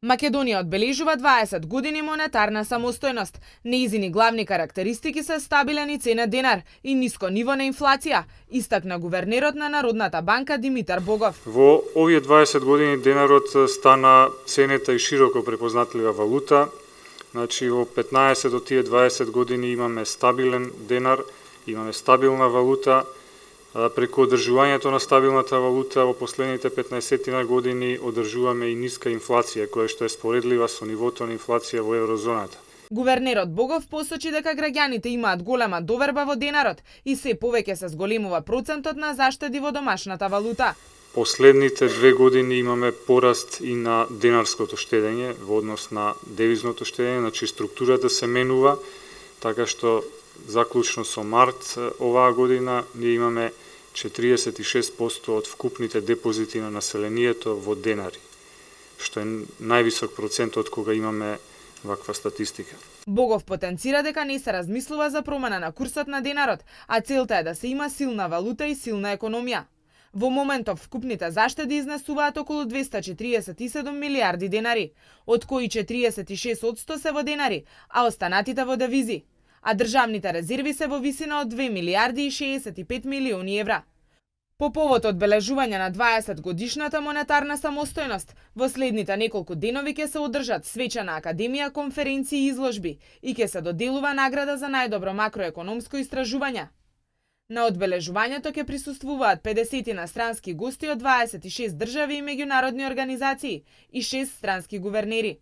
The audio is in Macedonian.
Македонија одбележува 20 години монетарна самостојност. Нејзини главни карактеристики се стабилен и ценет денар и ниско ниво на инфлација, истакна гувернерот на Народната банка Димитар Богов. Во овие 20 години денарот стана ценета и широко препознатлива валута. Значи во 15 од тие 20 години имаме стабилен денар, имаме стабилна валута. Преку одржувањето на стабилната валута во последните 15 години одржуваме и ниска инфлација, која што е споредлива со нивото на инфлација во еврозоната. Гувернерот Богов посочи дека граѓаните имаат голема доверба во денарот и се повеќе се зголемува процентот на заштеди во домашната валута. Последните 2 години имаме пораст и на денарското штедење во однос на девизното штедење, значи структурата се менува, така што заклучно со март оваа година ние имаме 46% од вкупните депозити на населението во денари, што е највисок процент од кога имаме ваква статистика. Богов потенцира дека не се размислува за промена на курсот на денарот, а целта е да се има силна валута и силна економија. Во моментов вкупните заштеди изнесуваат околу 247 милиарди денари, од кои 46% се во денари, а останатите во девизи. А државните резерви се во висина од 2 милиарди и 65 милиони евра. По повод одбележување на 20 годишната монетарна самостојност, во следните неколку денови ќе се одржат свечена академија, конференции и изложби и ќе се доделува награда за најдобро макроекономско истражување. На одбележувањето ќе присуствуваат 50 странски гости од 26 држави и меѓународни организации и 6 странски гувернери.